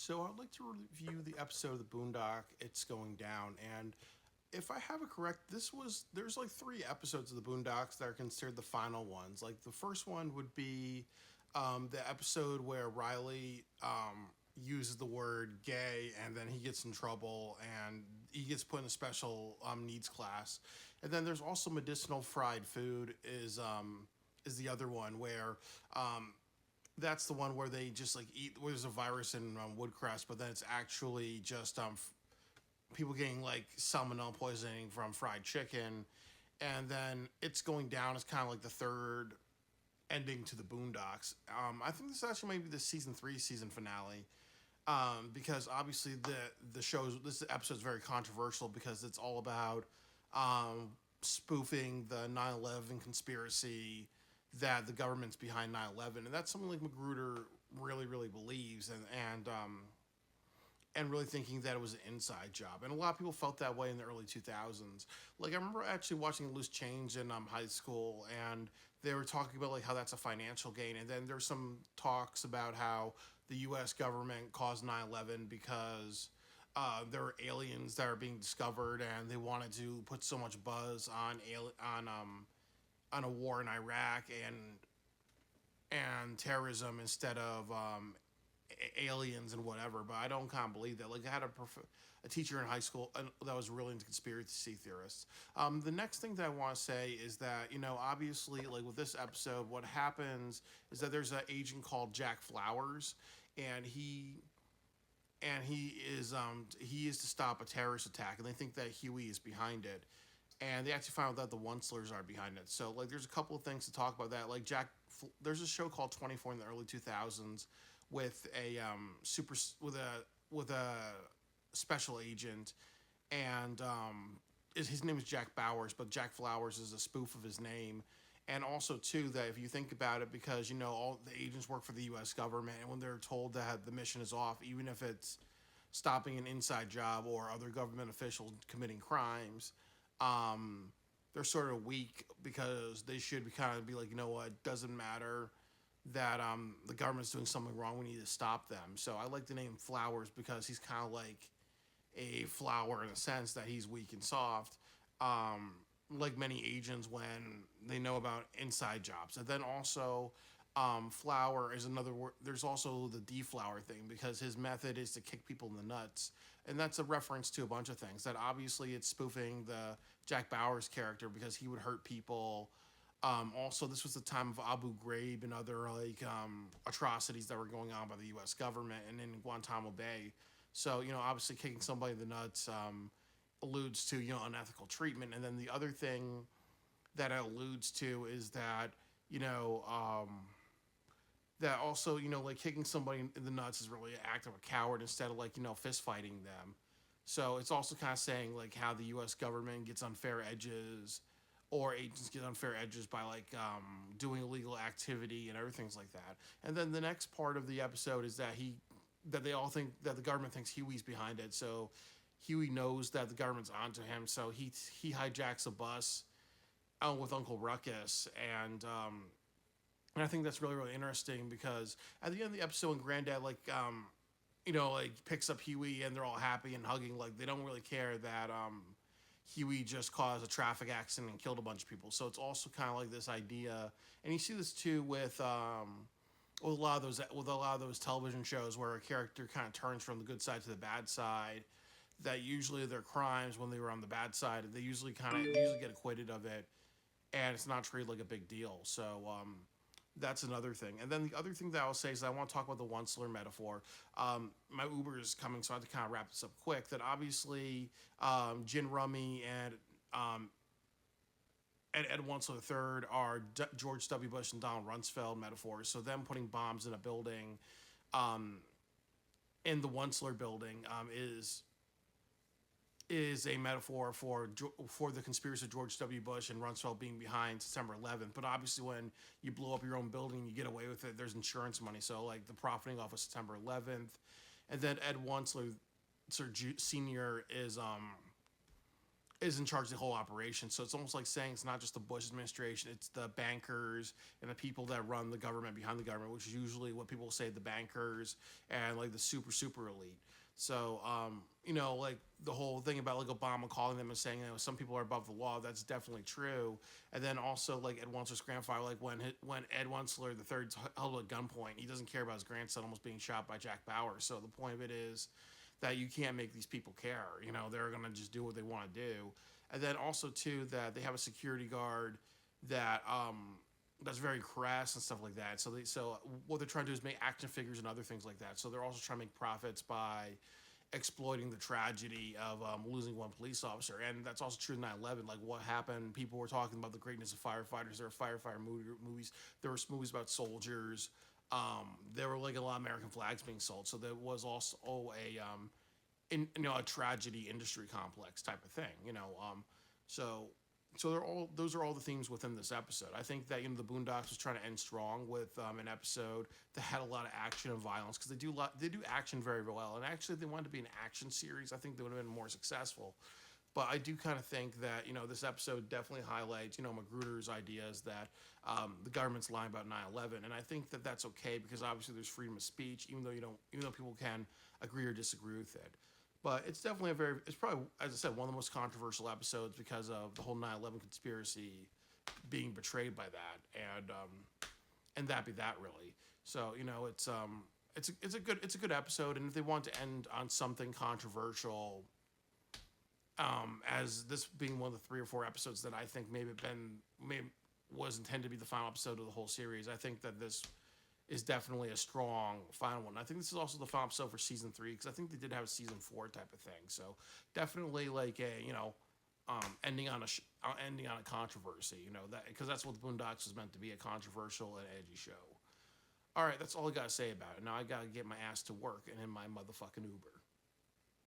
So I'd like to review the episode of the Boondock. It's going down, and if I have it correct, there's like three episodes of the Boondocks that are considered the final ones. Like the first one would be the episode where Riley uses the word gay, and then he gets in trouble, and he gets put in a special needs class. And then there's also medicinal fried food is the other one where that's the one where they just like eat. Where there's a virus in woodcrest, but then it's actually just people getting like salmonella poisoning from fried chicken, and then it's going down as kind of like the third ending to the Boondocks. I think this actually might be the season three season finale. Because obviously this episode is very controversial because it's all about um, spoofing the 9/11 conspiracy that the government's behind 9/11, and that's something like Magruder really believes, and really thinking that it was an inside job. And a lot of people felt that way in the early 2000s. Like I remember actually watching Loose Change in high school, and they were talking about like how that's a financial gain. And then there's some talks about how the U.S. government caused 9/11 because there were aliens that are being discovered, and they wanted to put so much buzz on a war in Iraq and terrorism instead of aliens and whatever. But I don't kind of believe that. Like I had a teacher in high school that was really into conspiracy theorists. The next thing that I want to say is that obviously like with this episode, what happens is that there's an agent called Jack Flowers, and he is to stop a terrorist attack, and they think that Huey is behind it. And they actually found out that the Onslers are behind it. So like, there's a couple of things to talk about that. Like there's a show called 24 in the early 2000s with a super with a special agent, and his name is Jack Bowers, but Jack Flowers is a spoof of his name. And also too that if you think about it, because all the agents work for the U.S. government, and when they're told that the mission is off, even if it's stopping an inside job or other government officials committing crimes, they're sort of weak because they should be kind of be like, what, it doesn't matter that the government's doing something wrong, we need to stop them. So I like the name Flowers because he's kind of like a flower in a sense that he's weak and soft, like many agents when they know about inside jobs. And then also, flower is another word. There's also the deflower thing because his method is to kick people in the nuts. And that's a reference to a bunch of things. That obviously it's spoofing the Jack Bowers character because he would hurt people. Also, this was the time of Abu Ghraib and other like atrocities that were going on by the U.S. government and in Guantanamo Bay. So obviously kicking somebody in the nuts alludes to unethical treatment. And then the other thing that it alludes to is that you know that also like kicking somebody in the nuts is really an act of a coward instead of like fist fighting them. So it's also kind of saying like how the U.S. government gets unfair edges, or agents get unfair edges by like doing illegal activity and everything like that. And then the next part of the episode is that they all think that the government thinks Huey's behind it. So Huey knows that the government's onto him. So he hijacks a bus out with Uncle Ruckus, and I think that's really interesting because at the end of the episode, when Granddad like picks up Huey and they're all happy and hugging, like they don't really care that Huey just caused a traffic accident and killed a bunch of people. So it's also kind of like this idea, and you see this too with a lot of those television shows where a character kind of turns from the good side to the bad side. That usually their crimes when they were on the bad side, they usually get acquitted of it, and it's not treated like a big deal. So that's another thing. And then the other thing that I'll say is I want to talk about the Onler Metaphor. My Uber is coming, so I have to kind of wrap this up quick. That obviously Gin Rummy and Ed Onler III are George W. Bush and Donald Rumsfeld metaphors. So them putting bombs in a building, in the Onler building, is a metaphor for the conspiracy of George W. Bush and Rumsfeld being behind September 11th. But obviously, when you blow up your own building, you get away with it. There's insurance money, so like the profiting off of September 11th, and then Ed Onler Senior is in charge of the whole operation. So it's almost like saying it's not just the Bush administration, it's the bankers and the people that run the government behind the government, which is usually what people say the bankers and like the super elite. So, like the whole thing about like Obama calling them and saying some people are above the law, that's definitely true. And then also like Ed Wensler's grandfather, like when Ed Wensler the third's held at gunpoint, he doesn't care about his grandson almost being shot by Jack Bauer. So the point of it is that you can't make these people care. They're gonna just do what they want to do. And then also too that they have a security guard that that's very crass and stuff like that. So what they're trying to do is make action figures and other things like that. So they're also trying to make profits by exploiting the tragedy of losing one police officer. And that's also true in 9/11. Like what happened, people were talking about the greatness of firefighters. There were firefighter movies. There were movies about soldiers. There were like a lot of American flags being sold. So there was also a tragedy industry complex type of thing. So those are all the themes within this episode. I think that the Boondocks was trying to end strong with an episode that had a lot of action and violence because they do action very well. And actually, if they wanted to be an action series, I think they would have been more successful. But I do kind of think that this episode definitely highlights Magruder's ideas that the government's lying about 9/11, and I think that that's okay because obviously there's freedom of speech, even though people can agree or disagree with it. But it's definitely it's probably, as I said, one of the most controversial episodes because of the whole 9/11 conspiracy being betrayed by that, and that be that really. So it's a good episode, and if they want to end on something controversial, as this being one of the 3 or 4 episodes that I think maybe was intended to be the final episode of the whole series, I think that this is definitely a strong final one. I think this is also the final episode for season 3 because I think they did have a season 4 type of thing. So definitely like a ending on a controversy. That because that's what the Boondocks was meant to be, a controversial and edgy show. All right, that's all I gotta say about it. Now I gotta get my ass to work and in my motherfucking Uber.